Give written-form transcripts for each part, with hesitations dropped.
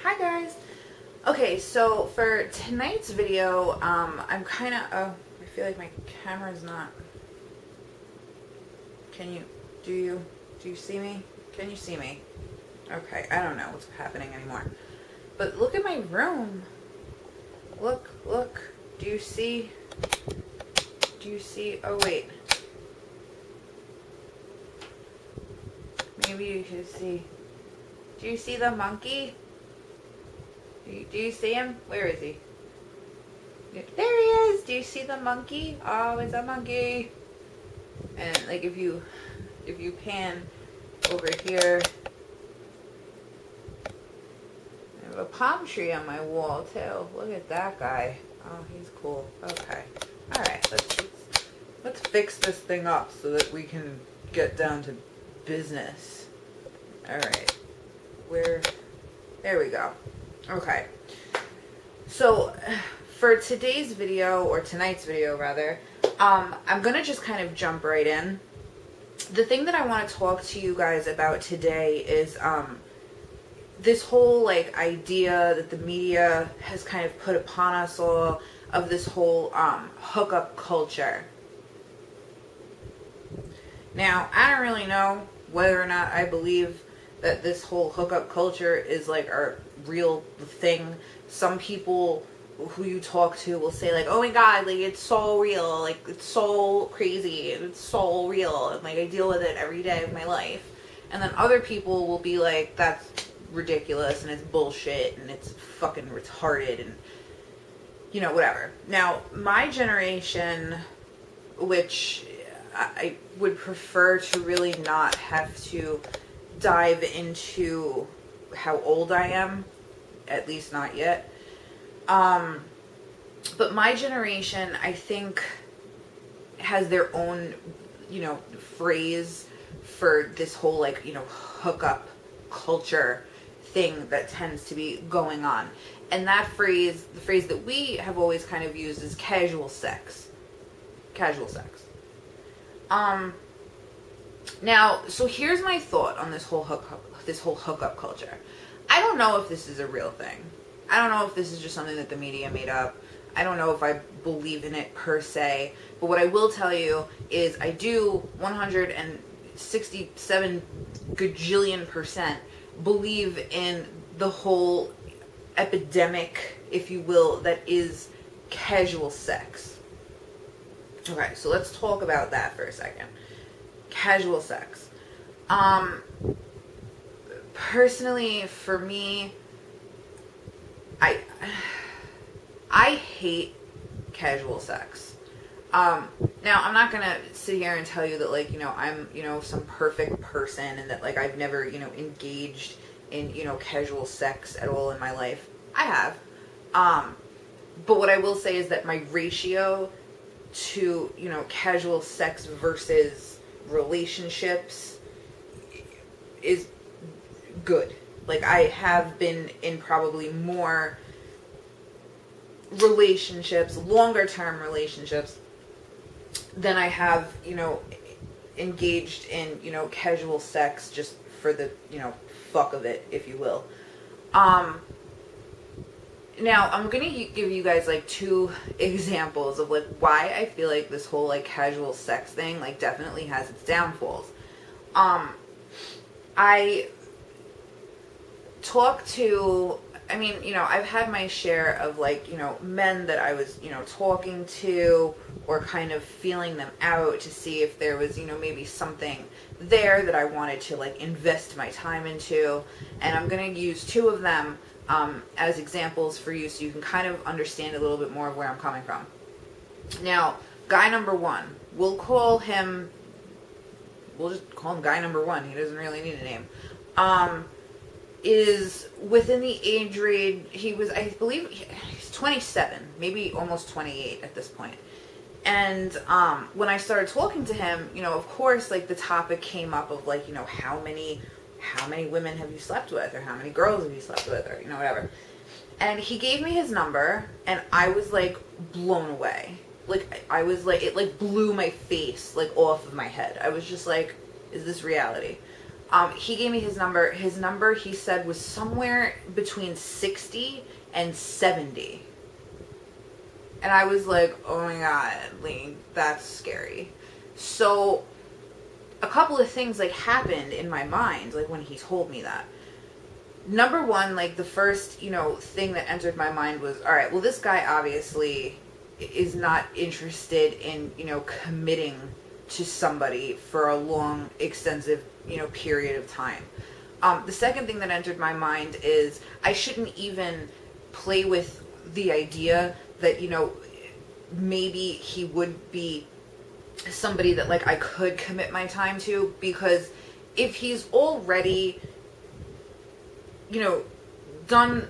Hi guys. Okay, so for tonight's video, I'm kind of, I feel like my camera's not, do you see me? Can you see me? Okay, I don't know what's happening anymore. But look at my room. Look, do you see, oh wait. Maybe you can see, do you see the monkey? Do you see him? Where is he? There he is! Do you see the monkey? Oh, it's a monkey! And like if you pan over here, I have a palm tree on my wall too. Look at that guy. Oh, he's cool. Okay. Alright, let's fix this thing up so that we can get down to business. Alright. There we go. Okay, so for today's video, or tonight's video rather, I'm going to just kind of jump right in. The thing that I want to talk to you guys about today is this whole like idea that the media has kind of put upon us all of this whole hookup culture. Now, I don't really know whether or not I believe that this whole hookup culture is like our real thing. Some people who you talk to will say like, oh my god, like it's so real, like it's so crazy, it's so real, and like I deal with it every day of my life. And then other people will be like, that's ridiculous and it's bullshit and it's fucking retarded and you know, whatever. Now, my generation, which I would prefer to really not have to dive into how old I am, at least not yet. But my generation, I think, has their own, you know, phrase for this whole like, you know, hookup culture thing that tends to be going on. And that phrase, the phrase that we have always kind of used is casual sex. Casual sex. Now, so here's my thought on this whole hookup culture. I don't know if this is a real thing. I don't know if this is just something that the media made up. I don't know if I believe in it per se. But what I will tell you is I do 167 gajillion% believe in the whole epidemic, if you will, that is casual sex. Okay, so let's talk about that for a second. Casual sex. Personally, for me, I hate casual sex. Now, I'm not gonna sit here and tell you that, like, you know, I'm, you know, some perfect person and that, like, I've never, you know, engaged in, you know, casual sex at all in my life. I have. But what I will say is that my ratio to, you know, casual sex versus relationships is good. Like, I have been in probably more relationships, longer term relationships, than I have, you know, engaged in, you know, casual sex just for the, you know, fuck of it, if you will. Now, I'm gonna give you guys, like, two examples of, like, why I feel like this whole, like, casual sex thing, like, definitely has its downfalls. I talk to, I mean, you know, I've had my share of, like, you know, men that I was, you know, talking to or kind of feeling them out to see if there was, you know, maybe something there that I wanted to, like, invest my time into. And I'm going to use two of them as examples for you so you can kind of understand a little bit more of where I'm coming from. Now, guy number one, we'll just call him guy number one. He doesn't really need a name. Is within the age range, he was, I believe, he's 27, maybe almost 28 at this point. And when I started talking to him, you know, of course, like, the topic came up of, like, you know, how many women have you slept with, or how many girls have you slept with, or, you know, whatever. And he gave me his number, and I was, like, blown away. Like, I was, like, it, like, blew my face, like, off of my head. I was just like, is this reality? He gave me his number. His number, he said, was somewhere between 60 and 70. And I was like, oh my god, like, that's scary. So, a couple of things, like, happened in my mind, like, when he told me that. Number one, like, the first, thing that entered my mind was, alright, well, this guy obviously is not interested in, committing to somebody for a long, extensive, period of time. The second thing that entered my mind is I shouldn't even play with the idea that, maybe he would be somebody that, like, I could commit my time to, because if he's already, done,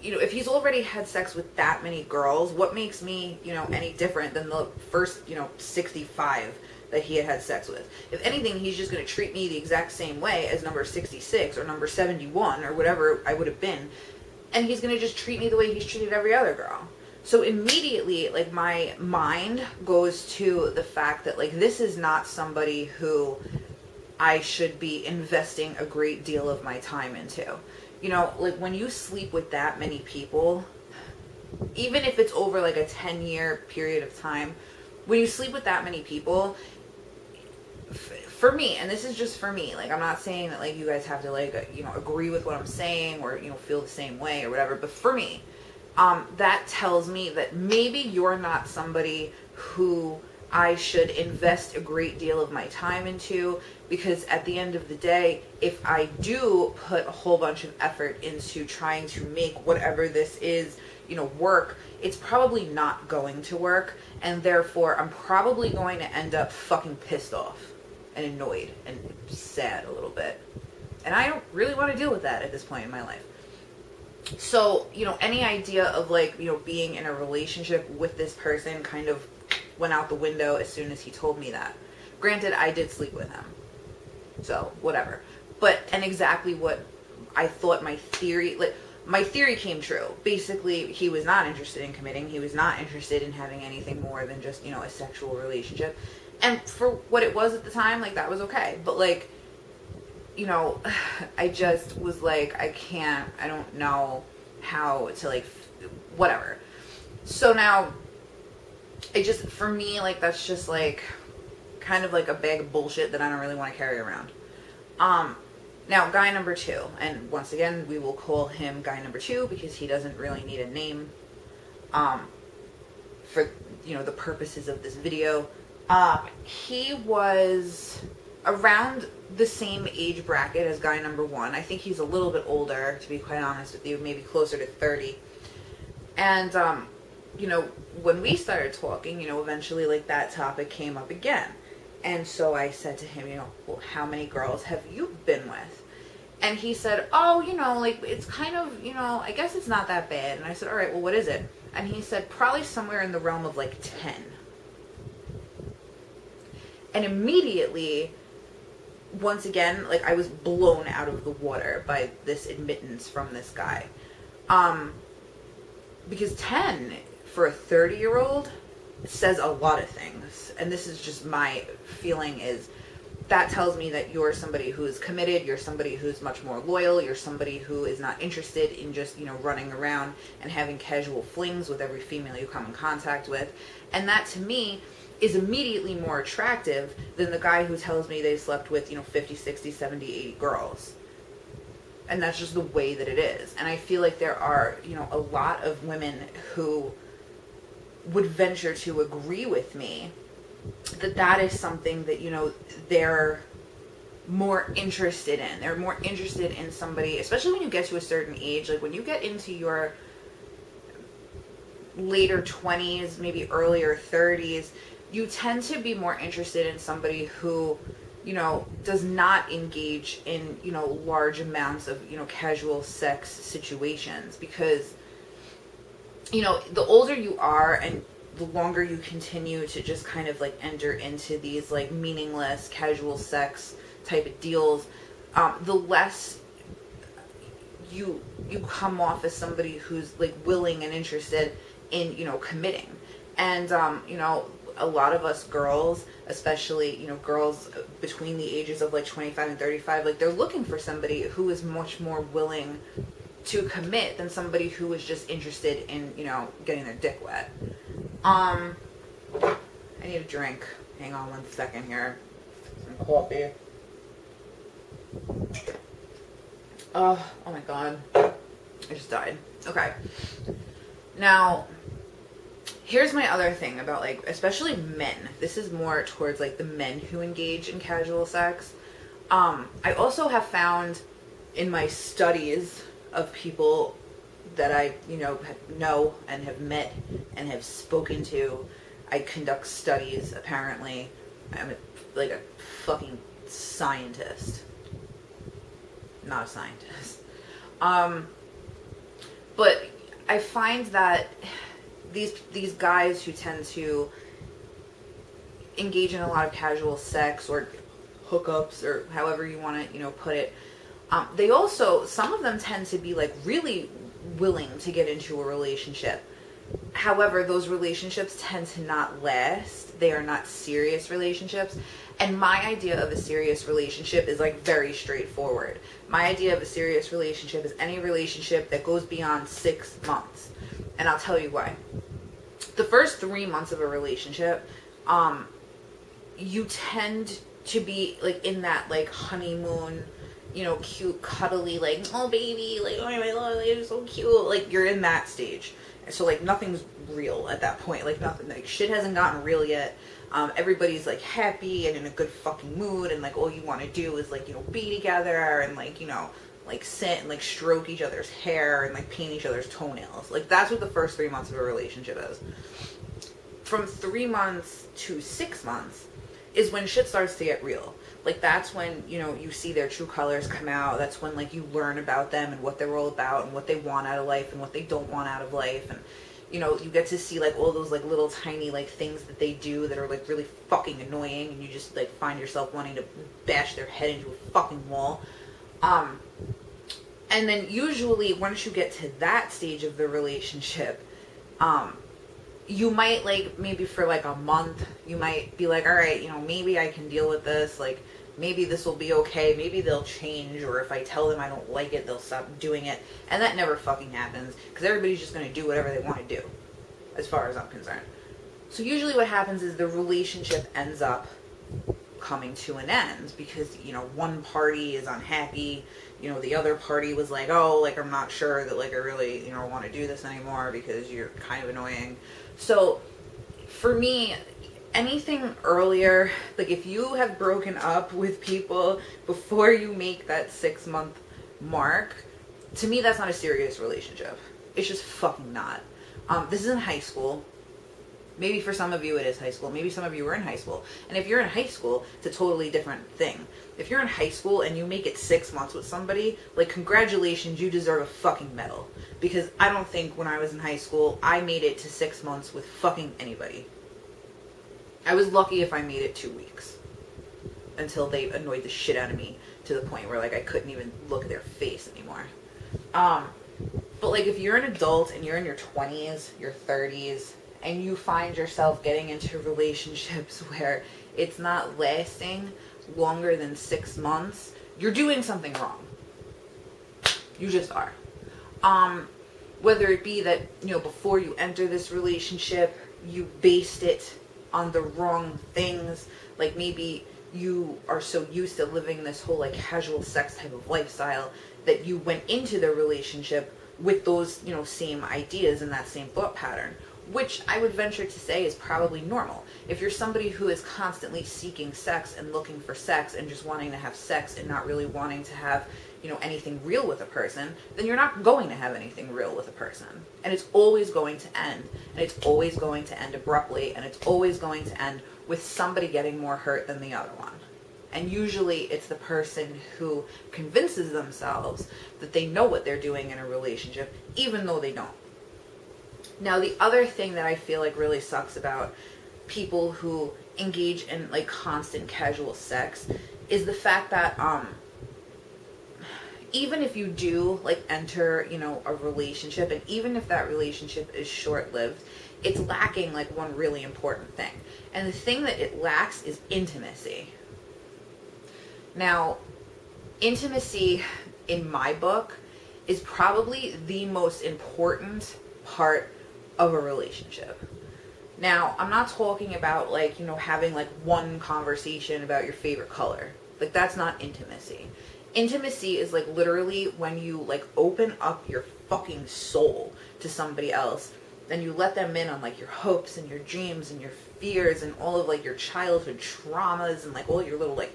if he's already had sex with that many girls, what makes me, any different than the first, 65 that he had sex with? If anything, he's just going to treat me the exact same way as number 66 or number 71 or whatever I would have been. And he's going to just treat me the way he's treated every other girl. So immediately, like, my mind goes to the fact that, like, this is not somebody who I should be investing a great deal of my time into. Like, when you sleep with that many people, even if it's over, like, a 10-year period of time, when you sleep with that many people, for me, and this is just for me, like, I'm not saying that, like, you guys have to, like, agree with what I'm saying or, feel the same way or whatever, but for me, that tells me that maybe you're not somebody who I should invest a great deal of my time into, because at the end of the day, if I do put a whole bunch of effort into trying to make whatever this is, work, it's probably not going to work, and therefore I'm probably going to end up fucking pissed off and annoyed and sad a little bit. And I don't really want to deal with that at this point in my life. So, any idea of, like, being in a relationship with this person kind of went out the window as soon as he told me that. Granted, I did sleep with him. So, whatever. And exactly what I thought my theory came true. Basically, he was not interested in committing. He was not interested in having anything more than just, a sexual relationship. And for what it was at the time, like, that was okay. But, like, I just was like, I don't know how to, like, whatever. So now, for me, like, that's just, like, kind of like a bag of bullshit that I don't really want to carry around. Now, guy number 2, and once again, we will call him guy number 2 because he doesn't really need a name, for, the purposes of this video. He was around the same age bracket as guy number 1. I think he's a little bit older, to be quite honest with you, maybe closer to 30. And, when we started talking, eventually, like, that topic came up again. And so I said to him, well, how many girls have you been with? And he said, oh, like, it's kind of, I guess it's not that bad. And I said, all right, well, what is it? And he said, probably somewhere in the realm of, like, 10. And immediately, once again, like, I was blown out of the water by this admittance from this guy. Because 10, for a 30-year-old, says a lot of things. And this is just my feeling, is that tells me that you're somebody who is committed, you're somebody who's much more loyal, you're somebody who is not interested in just, running around and having casual flings with every female you come in contact with. And that, to me, is immediately more attractive than the guy who tells me they slept with, 50, 60, 70, 80 girls. And that's just the way that it is. And I feel like there are, a lot of women who would venture to agree with me that is something that, they're more interested in. They're more interested in somebody, especially when you get to a certain age, like when you get into your later 20s, maybe earlier 30s, you tend to be more interested in somebody who, does not engage in, large amounts of, casual sex situations. Because, the older you are and the longer you continue to just kind of, like, enter into these, like, meaningless casual sex type of deals, the less you come off as somebody who's, like, willing and interested in, committing. And, a lot of us girls, especially, you know, girls between the ages of like 25 and 35, like they're looking for somebody who is much more willing to commit than somebody who is just interested in, you know, getting their dick wet. I need a drink. Hang on one second here. Some coffee. Oh my god. I just died. Okay. Now, here's my other thing about, like, especially men. This is more towards, like, the men who engage in casual sex. I also have found in my studies of people that I, you know and have met and have spoken to. I conduct studies, apparently. I'm like a fucking scientist. Not a scientist. But I find that these guys who tend to engage in a lot of casual sex or hookups or however you want to, you know, put it, they also, some of them tend to be like really willing to get into a relationship. However, those relationships tend to not last. They are not serious relationships. And my idea of a serious relationship is like very straightforward. My idea of a serious relationship is any relationship that goes beyond 6 months. And I'll tell you why. The first 3 months of a relationship, you tend to be like in that like honeymoon, you know, cute, cuddly, like, oh baby, like, oh my god, you're so cute. Like, you're in that stage. And so like nothing's real at that point. Like nothing, like shit hasn't gotten real yet. Everybody's like happy and in a good fucking mood, and like all you want to do is like, you know, be together and like, you know, like sit and like stroke each other's hair and like paint each other's toenails. Like that's what the first 3 months of a relationship is. From 3 months to 6 months is when shit starts to get real. Like that's when, you know, you see their true colors come out. That's when like you learn about them and what they're all about and what they want out of life and what they don't want out of life. And you know, you get to see like all those like little tiny like things that they do that are like really fucking annoying, and you just like find yourself wanting to bash their head into a fucking wall. And then usually once you get to that stage of the relationship, you might like maybe for like a month, you might be like, all right, you know, maybe I can deal with this. Like maybe this will be okay. Maybe they'll change, or if I tell them I don't like it, they'll stop doing it. And that never fucking happens because everybody's just going to do whatever they want to do, as far as I'm concerned. So usually what happens is the relationship ends up coming to an end because, you know, one party is unhappy. You know, the other party was like, oh, like, I'm not sure that, like, I really, you know, want to do this anymore because you're kind of annoying. So for me, anything earlier, like if you have broken up with people before you make that 6 month mark, to me that's not a serious relationship. It's just fucking not. This is in high school. Maybe for some of you it is high school. Maybe some of you were in high school. And if you're in high school, it's a totally different thing. If you're in high school and you make it 6 months with somebody, like, congratulations, you deserve a fucking medal. Because I don't think when I was in high school, I made it to 6 months with fucking anybody. I was lucky if I made it 2 weeks. Until they annoyed the shit out of me to the point where, like, I couldn't even look at their face anymore. But, like, if you're an adult and you're in your 20s, your 30s, and you find yourself getting into relationships where it's not lasting longer than 6 months, you're doing something wrong. You just are. Whether it be that, you know, before you enter this relationship, you based it on the wrong things. Like maybe you are so used to living this whole like casual sex type of lifestyle that you went into the relationship with those, you know, same ideas and that same thought pattern, which I would venture to say is probably normal. If you're somebody who is constantly seeking sex and looking for sex and just wanting to have sex and not really wanting to have, you know, anything real with a person, then you're not going to have anything real with a person. And it's always going to end. And it's always going to end abruptly. And it's always going to end with somebody getting more hurt than the other one. And usually it's the person who convinces themselves that they know what they're doing in a relationship, even though they don't. Now, the other thing that I feel like really sucks about people who engage in like constant casual sex is the fact that even if you do like enter, you know, a relationship, and even if that relationship is short-lived, it's lacking like one really important thing. And the thing that it lacks is intimacy. Now, intimacy in my book is probably the most important part of a relationship. Now, I'm not talking about like, you know, having like one conversation about your favorite color. Like, that's not intimacy. Intimacy is like literally when you like open up your fucking soul to somebody else, and you let them in on like your hopes and your dreams and your fears and all of like your childhood traumas and like all your little like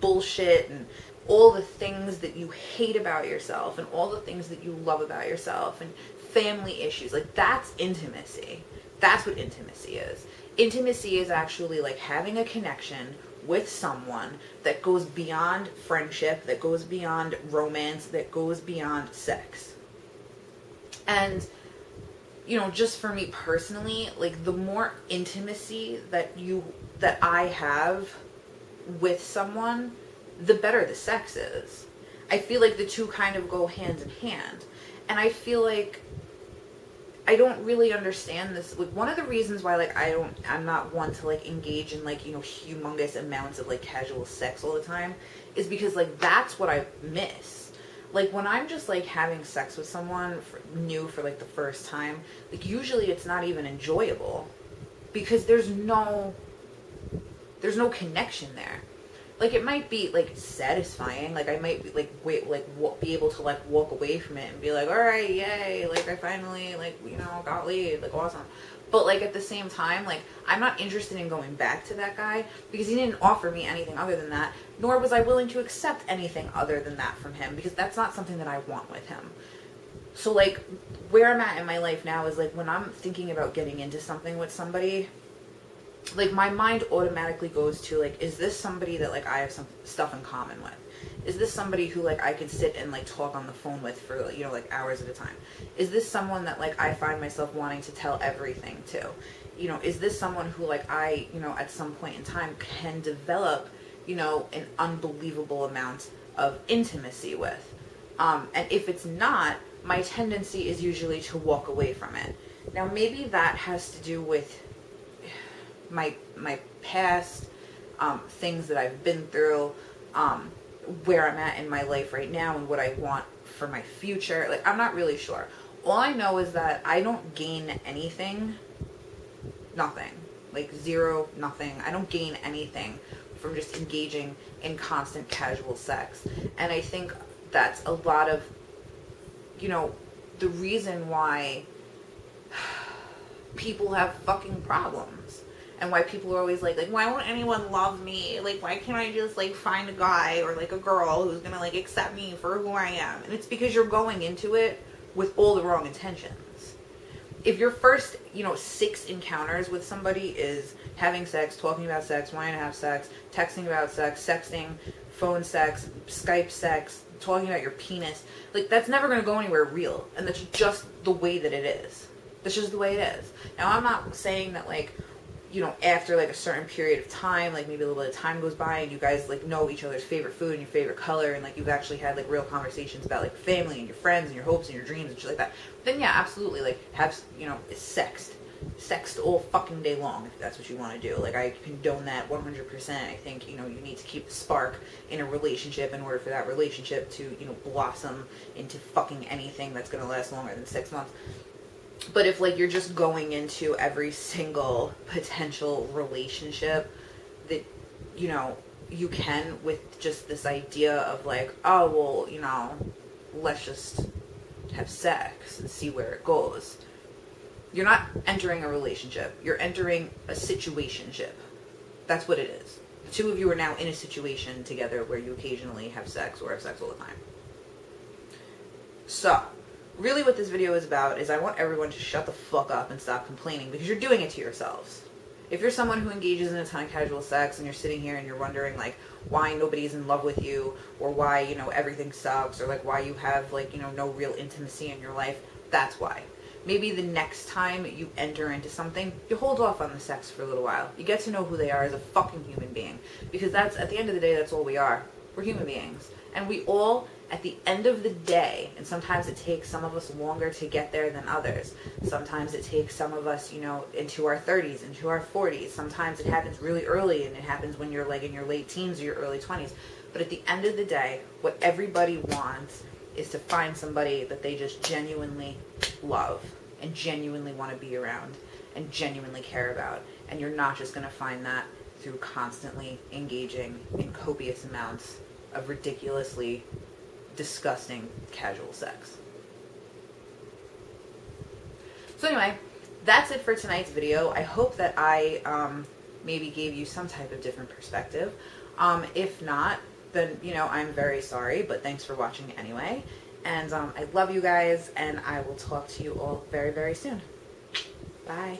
bullshit and all the things that you hate about yourself and all the things that you love about yourself and family issues. Like, that's intimacy. That's what intimacy is. Intimacy is actually like having a connection with someone that goes beyond friendship, that goes beyond romance, that goes beyond sex. And, you know, just for me personally, like, the more intimacy that I have with someone, the better the sex is. I feel like the two kind of go hand in hand. And I feel like I don't really understand this. Like, one of the reasons why, like, I'm not one to, like, engage in, like, you know, humongous amounts of, like, casual sex all the time is because, like, that's what I miss. Like, when I'm just, like, having sex with someone new for, like, the first time, like, usually it's not even enjoyable because there's no connection there. Like, it might be, like, satisfying. Like, I might be, like, be able to, like, walk away from it and be like, all right, yay, like, I finally, like, you know, got laid, like, awesome. But, like, at the same time, like, I'm not interested in going back to that guy because he didn't offer me anything other than that, nor was I willing to accept anything other than that from him because that's not something that I want with him. So, like, where I'm at in my life now is, like, when I'm thinking about getting into something with somebody, like, my mind automatically goes to, like, is this somebody that, like, I have some stuff in common with? Is this somebody who, like, I could sit and, like, talk on the phone with for, you know, like, hours at a time? Is this someone that, like, I find myself wanting to tell everything to? You know, is this someone who, like, I, you know, at some point in time can develop, you know, an unbelievable amount of intimacy with? And if it's not, my tendency is usually to walk away from it. Now, maybe that has to do with my past, things that I've been through, where I'm at in my life right now and what I want for my future. Like, I'm not really sure. All I know is that I don't gain anything, nothing, like zero, nothing. I don't gain anything from just engaging in constant casual sex. And I think that's a lot of, you know, the reason why people have fucking problems. And why people are always like, why won't anyone love me? Like, why can't I just, like, find a guy or, like, a girl who's gonna, like, accept me for who I am? And it's because you're going into it with all the wrong intentions. If your first, you know, 6 encounters with somebody is having sex, talking about sex, wanting to have sex, texting about sex, sexting, phone sex, Skype sex, talking about your penis, like, that's never gonna go anywhere real. And that's just the way that it is. That's just the way it is. Now, I'm not saying that, like, you know, after, like, a certain period of time, like, maybe a little bit of time goes by and you guys, like, know each other's favorite food and your favorite color and, like, you've actually had, like, real conversations about, like, family and your friends and your hopes and your dreams and shit like that, then, yeah, absolutely, like, have, you know, sexed all fucking day long if that's what you want to do. Like, I condone that 100%. I think, you know, you need to keep the spark in a relationship in order for that relationship to, you know, blossom into fucking anything that's going to last longer than 6 months. But if, like, you're just going into every single potential relationship that, you know, you can with just this idea of, like, oh, well, you know, let's just have sex and see where it goes. You're not entering a relationship. You're entering a situationship. That's what it is. The two of you are now in a situation together where you occasionally have sex or have sex all the time. So, really what this video is about is I want everyone to shut the fuck up and stop complaining because you're doing it to yourselves. If you're someone who engages in a ton of casual sex and you're sitting here and you're wondering, like, why nobody's in love with you or why, you know, everything sucks or, like, why you have, like, you know, no real intimacy in your life, that's why. Maybe the next time you enter into something, you hold off on the sex for a little while. You get to know who they are as a fucking human being. Because that's, at the end of the day, that's all we are. We're human beings. And we all at the end of the day, and sometimes it takes some of us longer to get there than others. Sometimes it takes some of us, you know, into our 30s, into our 40s. Sometimes it happens really early, and it happens when you're like in your late teens or your early 20s. But at the end of the day, what everybody wants is to find somebody that they just genuinely love and genuinely want to be around and genuinely care about. And you're not just going to find that through constantly engaging in copious amounts of ridiculously disgusting casual sex. So anyway, that's it for tonight's video. I hope that I maybe gave you some type of different perspective. If not, then, you know, I'm very sorry, but thanks for watching anyway. And I love you guys, and I will talk to you all very, very soon. Bye.